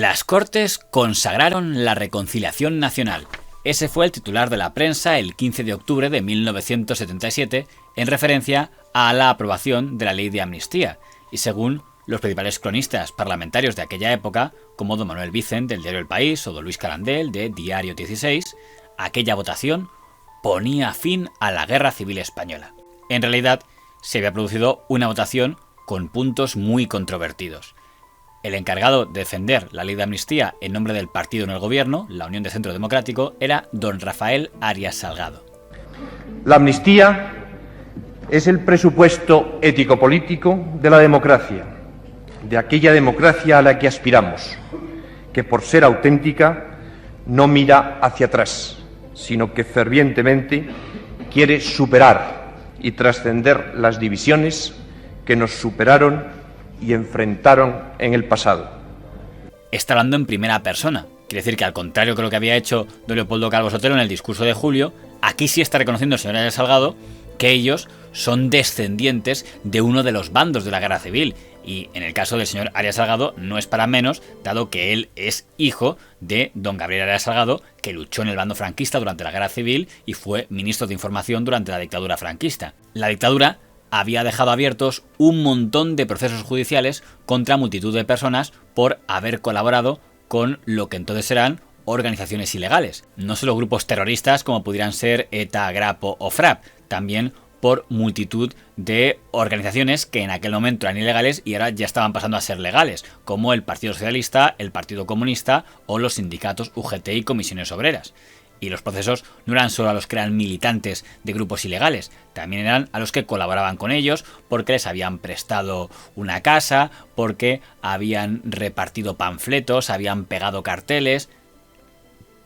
Las Cortes consagraron la reconciliación nacional. Ese fue el titular de la prensa el 15 de octubre de 1977 en referencia a la aprobación de la ley de amnistía y según los principales cronistas parlamentarios de aquella época, como don Manuel Vicent del diario El País o don Luis Carandel de Diario 16, aquella votación ponía fin a la Guerra Civil Española. En realidad, se había producido una votación con puntos muy controvertidos. El encargado de defender la ley de amnistía en nombre del partido en el gobierno, la Unión de Centro Democrático, era don Rafael Arias Salgado. La amnistía es el presupuesto ético-político de la democracia, de aquella democracia a la que aspiramos, que por ser auténtica no mira hacia atrás, sino que fervientemente quiere superar y trascender las divisiones que nos superaron y enfrentaron en el pasado. Está hablando en primera persona. Quiere decir que, al contrario que lo que había hecho don Leopoldo Calvo Sotelo en el discurso de julio, aquí sí está reconociendo el señor Arias Salgado que ellos son descendientes de uno de los bandos de la Guerra Civil. Y en el caso del señor Arias Salgado no es para menos, dado que él es hijo de don Gabriel Arias Salgado, que luchó en el bando franquista durante la Guerra Civil y fue ministro de Información durante la dictadura franquista. La dictadura había dejado abiertos un montón de procesos judiciales contra multitud de personas por haber colaborado con lo que entonces eran organizaciones ilegales. No solo grupos terroristas como pudieran ser ETA, Grapo o FRAP, también por multitud de organizaciones que en aquel momento eran ilegales y ahora ya estaban pasando a ser legales, como el Partido Socialista, el Partido Comunista o los sindicatos UGT y comisiones obreras. Y los procesos no eran solo a los que eran militantes de grupos ilegales, también eran a los que colaboraban con ellos porque les habían prestado una casa, porque habían repartido panfletos, habían pegado carteles.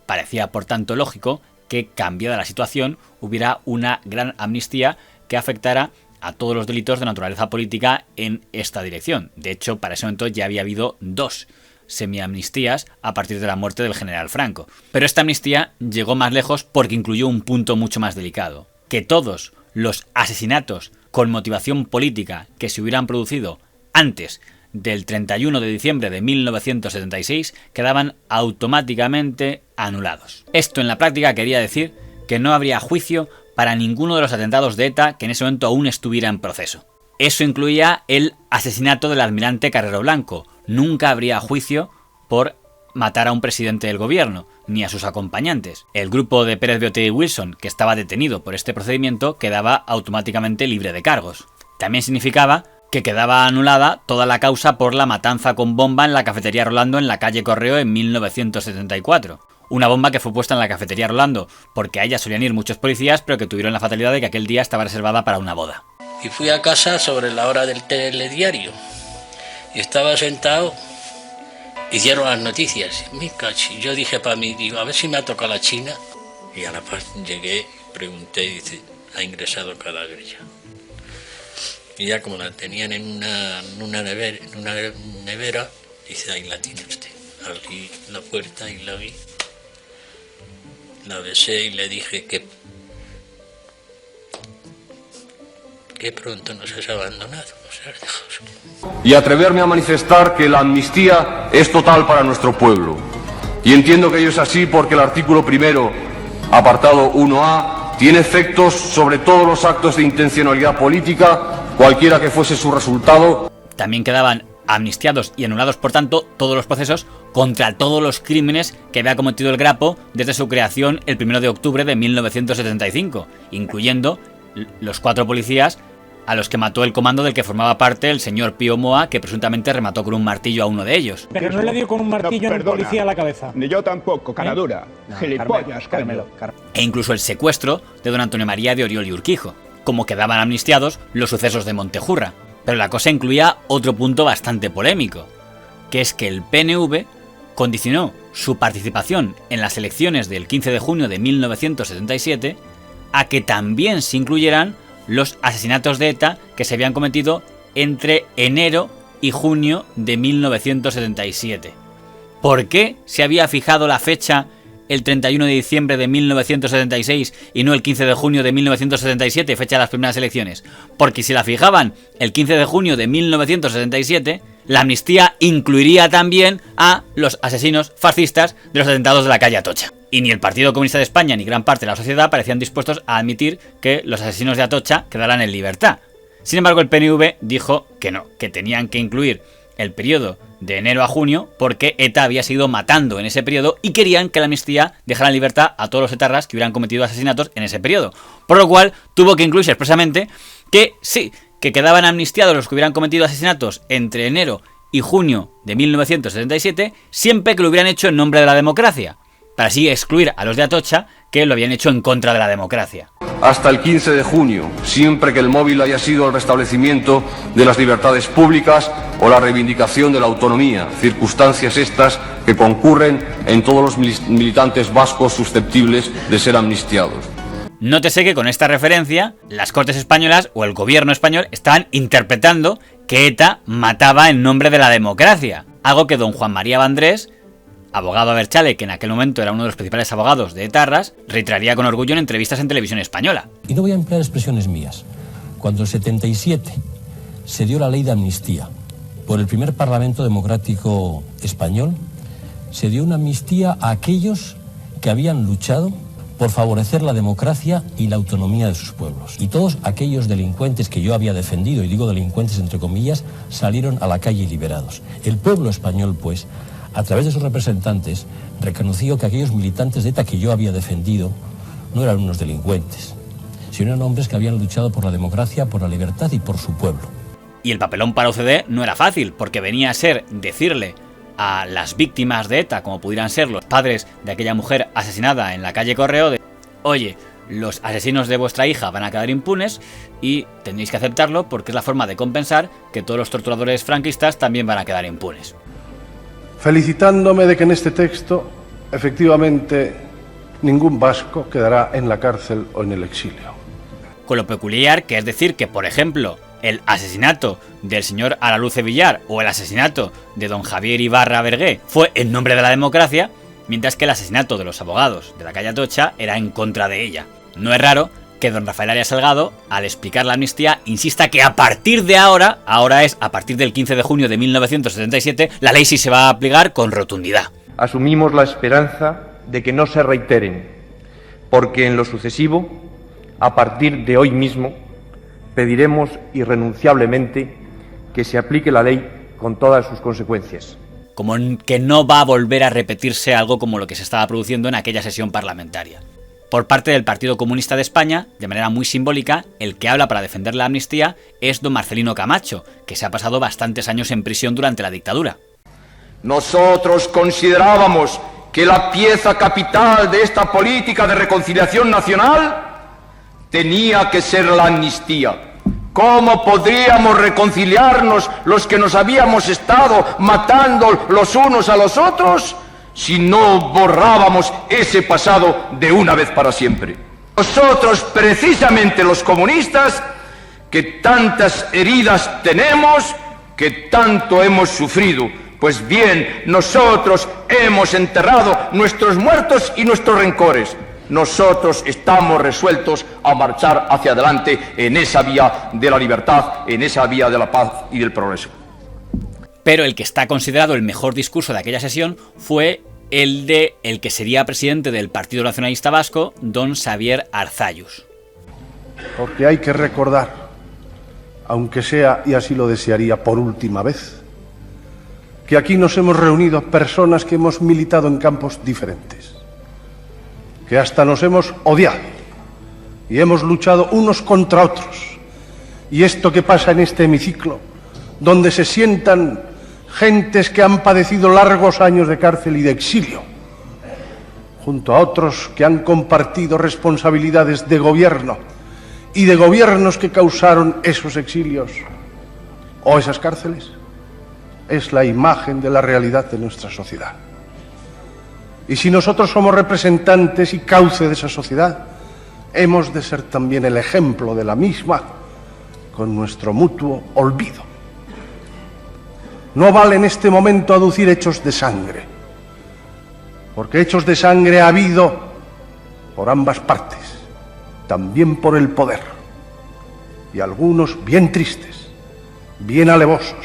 Parecía, por tanto, lógico que, cambiada la situación, hubiera una gran amnistía que afectara a todos los delitos de naturaleza política en esta dirección. De hecho, para ese momento ya había habido 2 semiamnistías a partir de la muerte del general Franco. Pero esta amnistía llegó más lejos porque incluyó un punto mucho más delicado: que todos los asesinatos con motivación política que se hubieran producido antes del 31 de diciembre de 1976 quedaban automáticamente anulados. Esto en la práctica quería decir que no habría juicio para ninguno de los atentados de ETA que en ese momento aún estuviera en proceso. Eso incluía el asesinato del almirante Carrero Blanco. Nunca habría juicio por matar a un presidente del gobierno, ni a sus acompañantes. El grupo de Pérez Biote y Wilson, que estaba detenido por este procedimiento, quedaba automáticamente libre de cargos. También significaba que quedaba anulada toda la causa por la matanza con bomba en la cafetería Rolando en la calle Correo en 1974. Una bomba que fue puesta en la cafetería Rolando porque a ella solían ir muchos policías, pero que tuvieron la fatalidad de que aquel día estaba reservada para una boda. Y fui a casa sobre la hora del telediario. Y estaba sentado y dieron las noticias. Yo dije para mí, digo, a ver si me ha tocado la China. Y a la paz llegué, pregunté y dice, ha ingresado cadáver ya. Y ya como la tenían en una nevera, dice, ahí la tiene usted. Abrí la puerta y la vi. La besé y le dije que pronto nos has abandonado. Y atreverme a manifestar que la amnistía es total para nuestro pueblo. Y entiendo que ello es así porque el artículo 1, apartado 1A, tiene efectos sobre todos los actos de intencionalidad política, cualquiera que fuese su resultado. También quedaban amnistiados y anulados, por tanto, todos los procesos contra todos los crímenes que había cometido el Grapo desde su creación el 1 de octubre de 1975, incluyendo los 4 policías a los que mató el comando del que formaba parte el señor Pío Moa, que presuntamente remató con un martillo a uno de ellos. Pero no le dio con un martillo a un policía a la cabeza. Ni yo tampoco, caradura. Gilipollas, Carmelo. E incluso el secuestro de don Antonio María de Oriol y Urquijo, como quedaban amnistiados los sucesos de Montejurra. Pero la cosa incluía otro punto bastante polémico, que es que el PNV condicionó su participación en las elecciones del 15 de junio de 1977 a que también se incluyeran los asesinatos de ETA que se habían cometido entre enero y junio de 1977. ¿Por qué se había fijado la fecha el 31 de diciembre de 1976 y no el 15 de junio de 1977, fecha de las primeras elecciones? Porque si la fijaban el 15 de junio de 1977, la amnistía incluiría también a los asesinos fascistas de los atentados de la calle Atocha. Y ni el Partido Comunista de España ni gran parte de la sociedad parecían dispuestos a admitir que los asesinos de Atocha quedaran en libertad. Sin embargo, el PNV dijo que no, que tenían que incluir el periodo de enero a junio porque ETA había seguido matando en ese periodo y querían que la amnistía dejara en libertad a todos los etarras que hubieran cometido asesinatos en ese periodo. Por lo cual tuvo que incluirse expresamente que sí, que quedaban amnistiados los que hubieran cometido asesinatos entre enero y junio de 1977, siempre que lo hubieran hecho en nombre de la democracia, para así excluir a los de Atocha que lo habían hecho en contra de la democracia. Hasta el 15 de junio, siempre que el móvil haya sido el restablecimiento de las libertades públicas o la reivindicación de la autonomía, circunstancias estas que concurren en todos los militantes vascos susceptibles de ser amnistiados. Nótese que con esta referencia, las Cortes españolas o el gobierno español estaban interpretando que ETA mataba en nombre de la democracia, algo que don Juan María Vandrés, abogado Abertzale, que en aquel momento era uno de los principales abogados de etarras, reiteraría con orgullo en entrevistas en televisión española. Y no voy a emplear expresiones mías. Cuando en el 77 se dio la ley de amnistía por el primer Parlamento Democrático Español, se dio una amnistía a aquellos que habían luchado por favorecer la democracia y la autonomía de sus pueblos. Y todos aquellos delincuentes que yo había defendido, y digo delincuentes entre comillas, salieron a la calle liberados. El pueblo español, pues, a través de sus representantes, reconoció que aquellos militantes de ETA que yo había defendido no eran unos delincuentes, sino eran hombres que habían luchado por la democracia, por la libertad y por su pueblo. Y el papelón para UCD no era fácil, porque venía a ser decirle a las víctimas de ETA, como pudieran ser los padres de aquella mujer asesinada en la calle Correo, de oye, los asesinos de vuestra hija van a quedar impunes y tendréis que aceptarlo porque es la forma de compensar que todos los torturadores franquistas también van a quedar impunes. Felicitándome de que en este texto, efectivamente, ningún vasco quedará en la cárcel o en el exilio. Con lo peculiar que es decir que, por ejemplo, el asesinato del señor Araluce Villar o el asesinato de don Javier Ibarra Bergué fue en nombre de la democracia, mientras que el asesinato de los abogados de la calle Atocha era en contra de ella. No es raro que don Rafael Arias Salgado, al explicar la amnistía, insista que a partir de ahora es a partir del 15 de junio de 1977, la ley sí se va a aplicar con rotundidad. Asumimos la esperanza de que no se reiteren, porque en lo sucesivo, a partir de hoy mismo, pediremos irrenunciablemente que se aplique la ley con todas sus consecuencias. Como que no va a volver a repetirse algo como lo que se estaba produciendo en aquella sesión parlamentaria. Por parte del Partido Comunista de España, de manera muy simbólica, el que habla para defender la amnistía es don Marcelino Camacho, que se ha pasado bastantes años en prisión durante la dictadura. Nosotros considerábamos que la pieza capital de esta política de reconciliación nacional tenía que ser la amnistía. ¿Cómo podríamos reconciliarnos los que nos habíamos estado matando los unos a los otros si no borrábamos ese pasado de una vez para siempre? Nosotros, precisamente los comunistas, que tantas heridas tenemos, que tanto hemos sufrido, pues bien, nosotros hemos enterrado nuestros muertos y nuestros rencores. Nosotros estamos resueltos a marchar hacia adelante en esa vía de la libertad, en esa vía de la paz y del progreso. Pero el que está considerado el mejor discurso de aquella sesión fue el de el que sería presidente del Partido Nacionalista Vasco, don Xavier Arzallus. Porque hay que recordar, aunque sea, y así lo desearía, por última vez, que aquí nos hemos reunido personas que hemos militado en campos diferentes, que hasta nos hemos odiado y hemos luchado unos contra otros. Y esto que pasa en este hemiciclo, donde se sientan gentes que han padecido largos años de cárcel y de exilio, junto a otros que han compartido responsabilidades de gobierno y de gobiernos que causaron esos exilios o esas cárceles, es la imagen de la realidad de nuestra sociedad. Y si nosotros somos representantes y cauce de esa sociedad, hemos de ser también el ejemplo de la misma con nuestro mutuo olvido. No vale en este momento aducir hechos de sangre, porque hechos de sangre ha habido por ambas partes, también por el poder, y algunos bien tristes, bien alevosos,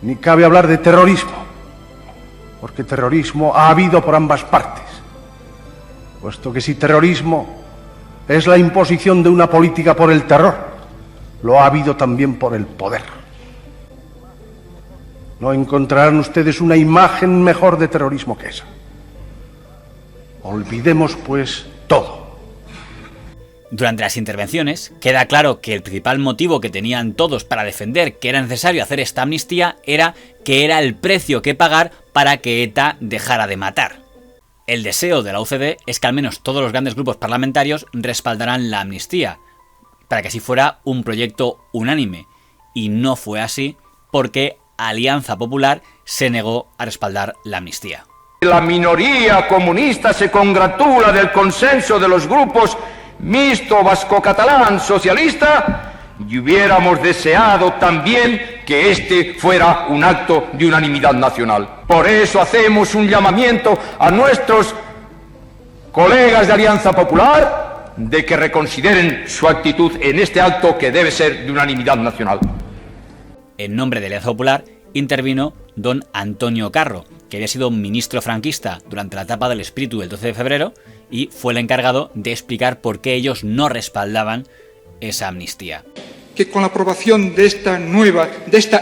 ni cabe hablar de terrorismo, porque terrorismo ha habido por ambas partes, puesto que si terrorismo es la imposición de una política por el terror, lo ha habido también por el poder. No encontrarán ustedes una imagen mejor de terrorismo que esa. Olvidemos, pues, todo. Durante las intervenciones queda claro que el principal motivo que tenían todos para defender que era necesario hacer esta amnistía era que era el precio que pagar para que ETA dejara de matar. El deseo de la UCD es que al menos todos los grandes grupos parlamentarios respaldaran la amnistía, para que así fuera un proyecto unánime, y no fue así porque Alianza Popular se negó a respaldar la amnistía. La minoría comunista se congratula del consenso de los grupos mixto, vasco-catalán, socialista, y hubiéramos deseado también que este fuera un acto de unanimidad nacional. Por eso hacemos un llamamiento a nuestros colegas de Alianza Popular de que reconsideren su actitud en este acto que debe ser de unanimidad nacional. En nombre de Alianza Popular intervino don Antonio Carro, que había sido ministro franquista durante la etapa del espíritu del 12 de febrero y fue el encargado de explicar por qué ellos no respaldaban esa amnistía. Que con la aprobación de esta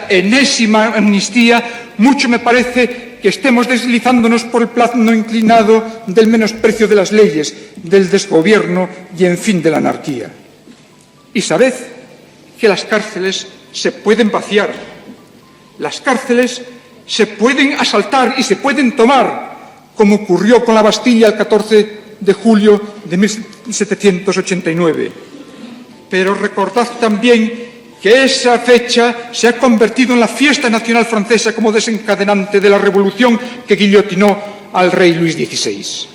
enésima amnistía, mucho me parece que estemos deslizándonos por el plano inclinado del menosprecio de las leyes, del desgobierno y, en fin, de la anarquía. Y sabed que las cárceles se pueden vaciar, las cárceles se pueden asaltar y se pueden tomar, como ocurrió con la Bastilla el 14 de julio de 1789. Pero recordad también que esa fecha se ha convertido en la fiesta nacional francesa como desencadenante de la revolución que guillotinó al rey Luis XVI.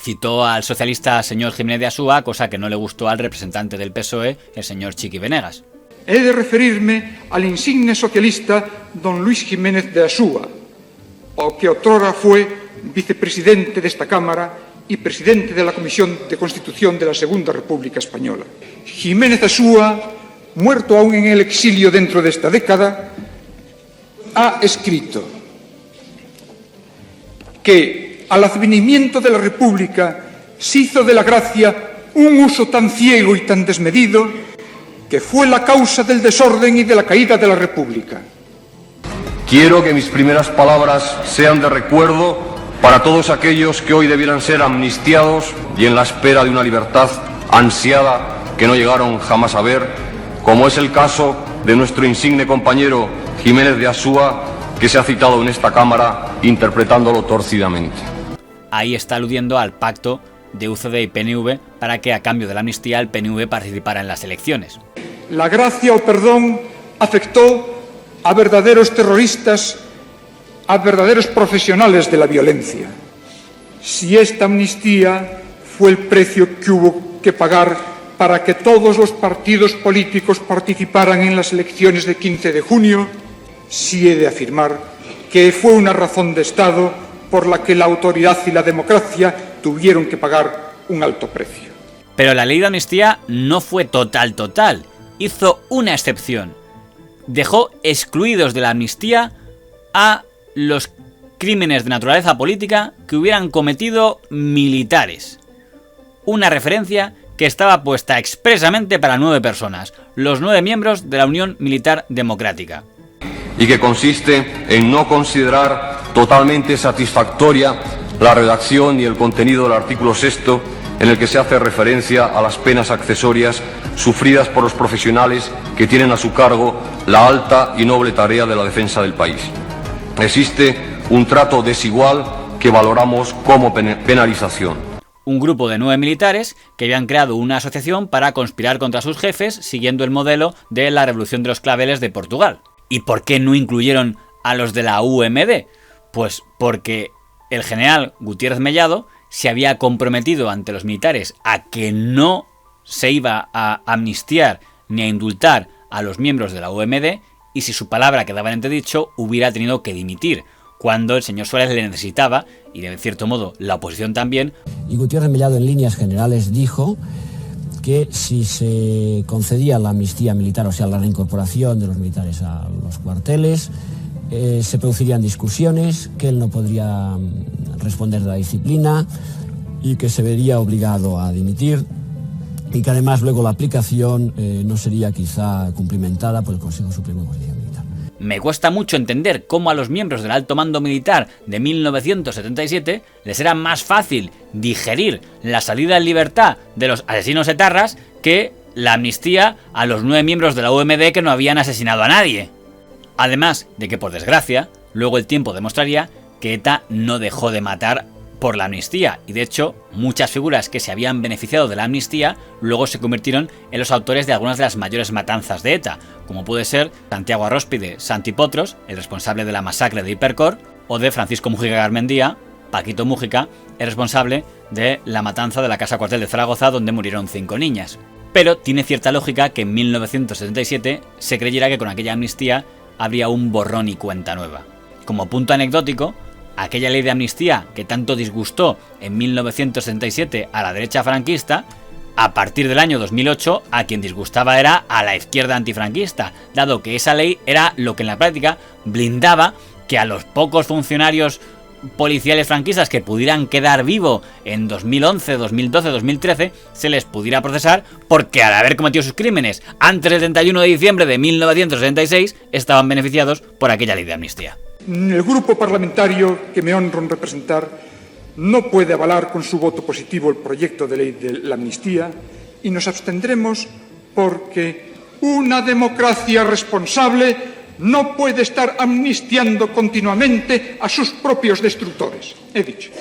Citó al socialista señor Jiménez de Asúa, cosa que no le gustó al representante del PSOE, el señor Chiqui Venegas. He de referirme al insigne socialista don Luis Jiménez de Asúa, o que otrora fue vicepresidente de esta Cámara y presidente de la Comisión de Constitución de la Segunda República Española. Jiménez Asúa, muerto aún en el exilio dentro de esta década, ha escrito que al advenimiento de la República se hizo de la gracia un uso tan ciego y tan desmedido que fue la causa del desorden y de la caída de la República. Quiero que mis primeras palabras sean de recuerdo para todos aquellos que hoy debieran ser amnistiados y en la espera de una libertad ansiada que no llegaron jamás a ver, como es el caso de nuestro insigne compañero Jiménez de Asúa, que se ha citado en esta Cámara interpretándolo torcidamente. Ahí está aludiendo al pacto de UCD y PNV para que a cambio de la amnistía el PNV participara en las elecciones. La gracia o perdón afectó a verdaderos terroristas, a verdaderos profesionales de la violencia. Si esta amnistía fue el precio que hubo que pagar para que todos los partidos políticos participaran en las elecciones de 15 de junio, sí he de afirmar que fue una razón de Estado por la que la autoridad y la democracia tuvieron que pagar un alto precio. Pero la ley de amnistía no fue total. Hizo una excepción. Dejó excluidos de la amnistía a los crímenes de naturaleza política que hubieran cometido militares. Una referencia que estaba puesta expresamente para 9 personas, los 9 miembros de la Unión Militar Democrática. Y que consiste en no considerar totalmente satisfactoria la redacción y el contenido del artículo 6º, en el que se hace referencia a las penas accesorias sufridas por los profesionales que tienen a su cargo la alta y noble tarea de la defensa del país. Existe un trato desigual que valoramos como penalización. Un grupo de 9 militares que habían creado una asociación para conspirar contra sus jefes siguiendo el modelo de la Revolución de los Claveles de Portugal. ¿Y por qué no incluyeron a los de la UMD? Pues porque el general Gutiérrez Mellado se había comprometido ante los militares a que no se iba a amnistiar ni a indultar a los miembros de la UMD, y si su palabra quedaba en entredicho hubiera tenido que dimitir, cuando el señor Suárez le necesitaba, y de cierto modo la oposición también. Y Gutiérrez Mellado en líneas generales dijo que si se concedía la amnistía militar, o sea, la reincorporación de los militares a los cuarteles, se producirían discusiones, que él no podría responder de la disciplina y que se vería obligado a dimitir, y que además luego la aplicación no sería quizá cumplimentada por el Consejo Supremo de Justicia Militar. Me cuesta mucho entender cómo a los miembros del alto mando militar de 1977 les era más fácil digerir la salida en libertad de los asesinos etarras que la amnistía a los 9 miembros de la UMD que no habían asesinado a nadie. Además de que, por desgracia, luego el tiempo demostraría que ETA no dejó de matar por la amnistía, y de hecho muchas figuras que se habían beneficiado de la amnistía luego se convirtieron en los autores de algunas de las mayores matanzas de ETA, como puede ser Santiago Arróspide Santi Potros, el responsable de la masacre de Hipercor, o de Francisco Mújica Garmendia, Paquito Mújica, el responsable de la matanza de la casa cuartel de Zaragoza, donde murieron 5 niñas. Pero tiene cierta lógica que en 1977 se creyera que con aquella amnistía habría un borrón y cuenta nueva. Como punto anecdótico, aquella ley de amnistía que tanto disgustó en 1977 a la derecha franquista, a partir del año 2008 a quien disgustaba era a la izquierda antifranquista, dado que esa ley era lo que en la práctica blindaba que a los pocos funcionarios policiales franquistas que pudieran quedar vivo en 2011, 2012, 2013 se les pudiera procesar porque al haber cometido sus crímenes antes del 31 de diciembre de 1976 estaban beneficiados por aquella ley de amnistía. El grupo parlamentario que me honro en representar no puede avalar con su voto positivo el proyecto de ley de la amnistía y nos abstendremos porque una democracia responsable no puede estar amnistiando continuamente a sus propios destructores. He dicho.